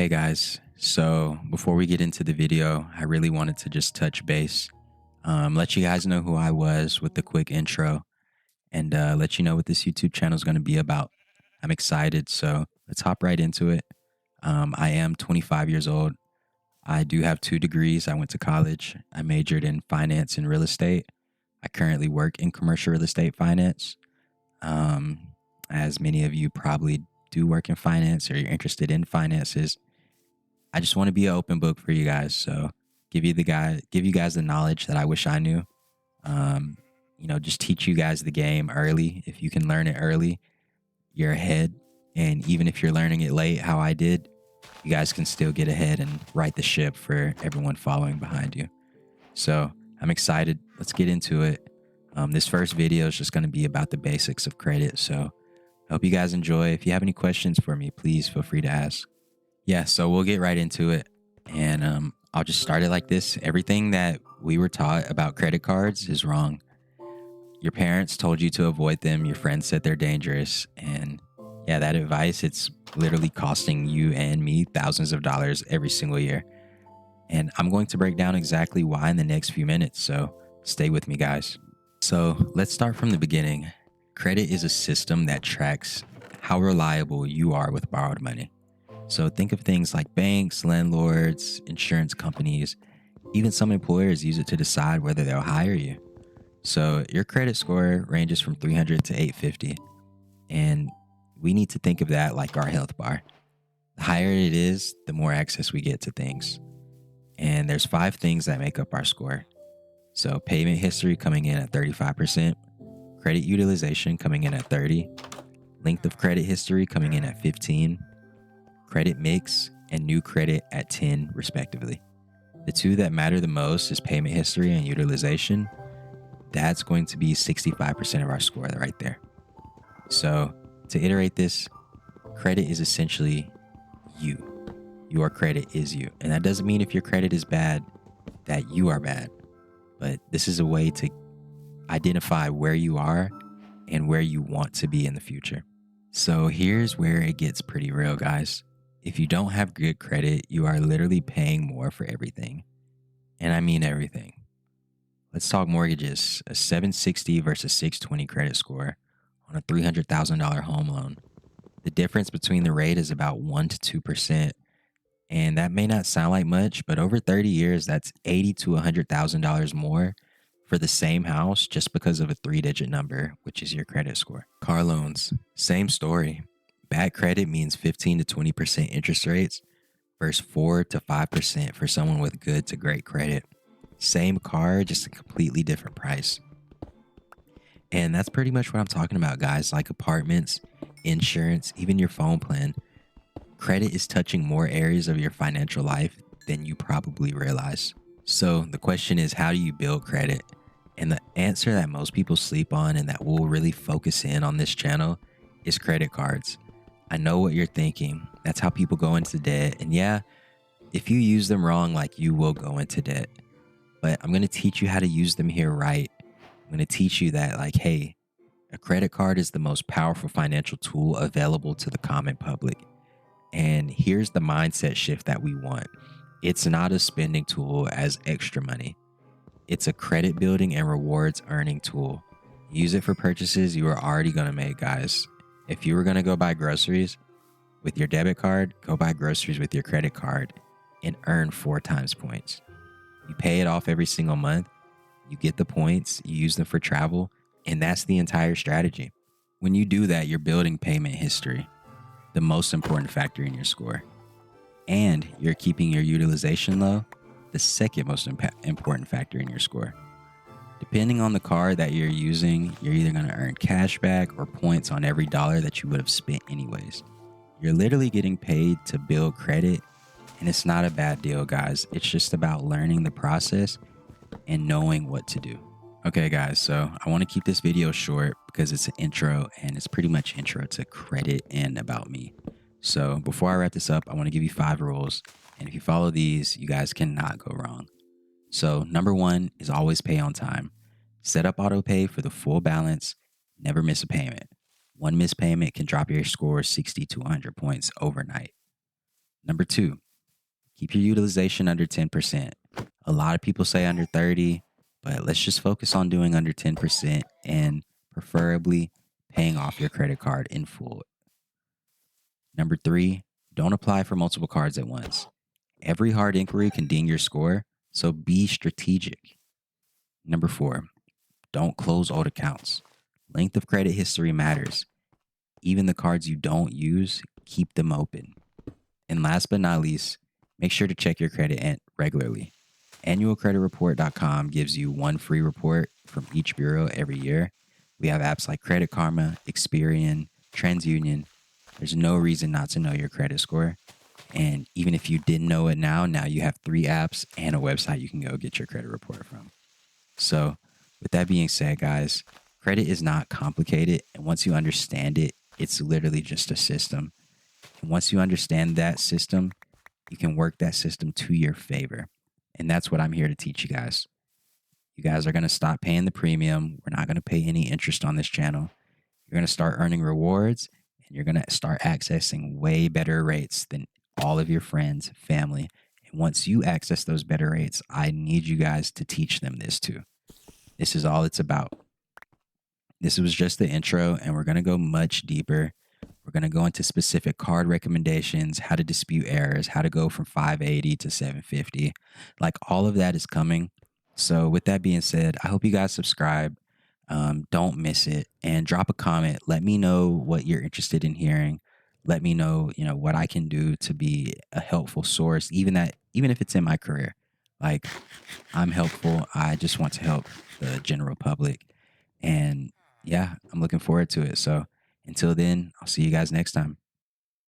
Hey guys, so before we get into the video, I really wanted to just touch base, let you guys know who I was with the quick intro, and let you know what this YouTube channel is going to be about. I'm excited, so let's hop right into it. I am 25 years old. I do have 2 degrees. I went to college. I majored in finance and real estate. I currently work in commercial real estate finance. Um, as many of you probably do work in finance or you're interested in finances, I just want to be an open book for you guys. So give you guys the knowledge that I wish I knew. Um, just teach you guys the game early. If you can learn it early, you're ahead. And even if you're learning it late, how I did, you guys can still get ahead and right the ship for everyone following behind you. So I'm excited. Let's get into it. This first video is just going to be about the basics of credit. So I hope you guys enjoy. If you have any questions for me, please feel free to ask. Yeah, so we'll get right into it. And I'll just start it like this. Everything that we were taught about credit cards is wrong. Your parents told you to avoid them. Your friends said they're dangerous. And yeah, that advice, it's literally costing you and me thousands of dollars every single year. And I'm going to break down exactly why in the next few minutes. So stay with me, guys. So let's start from the beginning. Credit is a system that tracks how reliable you are with borrowed money. So think of things like banks, landlords, insurance companies, even some employers use it to decide whether they'll hire you. So your credit score ranges from 300 to 850. And we need to think of that like our health bar. The higher it is, the more access we get to things. And there's 5 things that make up our score. So payment history coming in at 35%, credit utilization coming in at 30, length of credit history coming in at 15, credit mix, and new credit at 10, respectively. The two that matter the most is payment history and utilization. That's going to be 65% of our score right there. So to iterate this, credit is essentially you. Your credit is you. And that doesn't mean if your credit is bad, that you are bad. But this is a way to identify where you are and where you want to be in the future. So here's where it gets pretty real, guys. If you don't have good credit, you are literally paying more for everything. And I mean everything. Let's talk mortgages. A 760 versus 620 credit score on a $300,000 home loan. The difference between the rate is about 1 to 2%. And that may not sound like much, but over 30 years, that's $80,000 to $100,000 more for the same house just because of a 3-digit number, which is your credit score. Car loans, same story. Bad credit means 15 to 20% interest rates versus 4 to 5% for someone with good to great credit. Same car, just a completely different price. And that's pretty much what I'm talking about, guys, like apartments, insurance, even your phone plan. Credit is touching more areas of your financial life than you probably realize. So the question is, how do you build credit? And the answer that most people sleep on and that we'll really focus in on this channel is credit cards. I know what you're thinking. That's how people go into debt. And yeah, if you use them wrong, like you will go into debt. But I'm going to teach you how to use them here right. I'm going to teach you that, like, hey, a credit card is the most powerful financial tool available to the common public. And here's the mindset shift that we want. It's not a spending tool as extra money. It's a credit building and rewards earning tool. Use it for purchases you are already going to make, guys. If you were going to go buy groceries with your debit card, go buy groceries with your credit card and earn 4 times points. You pay it off every single month. You get the points, you use them for travel, and that's the entire strategy. When you do that, you're building payment history, the most important factor in your score. And you're keeping your utilization low, the second most important factor in your score. Depending on the card that you're using, you're either going to earn cash back or points on every dollar that you would have spent anyways. You're literally getting paid to build credit, and it's not a bad deal, guys. It's just about learning the process and knowing what to do. Okay, guys, so I want to keep this video short because it's an intro and it's pretty much intro to credit and about me. So before I wrap this up, I want to give you 5 rules. And if you follow these, you guys cannot go wrong. So number 1 is always pay on time. Set up auto pay for the full balance. Never miss a payment. One missed payment can drop your score 60 to 100 points overnight. Number two, keep your utilization under 10%. A lot of people say under 30, but let's just focus on doing under 10% and preferably paying off your credit card in full. Number three, don't apply for multiple cards at once. Every hard inquiry can ding your score, so be strategic. Number four, don't close old accounts. Length of credit history matters. Even the cards you don't use, keep them open. And last but not least, make sure to check your credit regularly. Annualcreditreport.com gives you one free report from each bureau every year. We have apps like Credit Karma, Experian, TransUnion. There's no reason not to know your credit score. And even if you didn't know it now you have 3 apps and a website you can go get your credit report from. So, with that being said, guys, credit is not complicated. And once you understand it, it's literally just a system. And once you understand that system, you can work that system to your favor. And that's what I'm here to teach you guys. You guys are going to stop paying the premium. We're not going to pay any interest on this channel. You're going to start earning rewards, and you're going to start accessing way better rates than all of your friends, family. And once you access those better rates, I need you guys to teach them this too. This is all it's about. This was just the intro, and we're going to go much deeper. We're going to go into specific card recommendations, how to dispute errors, how to go from 580 to 750. Like, all of that is coming. So with that being said, I hope you guys subscribe. Don't miss it, and drop a comment. Let me know what you're interested in hearing. Let me know, what I can do to be a helpful source, even if it's in my career. Like, I'm helpful. I just want to help the general public. And yeah, I'm looking forward to it. So until then, I'll see you guys next time.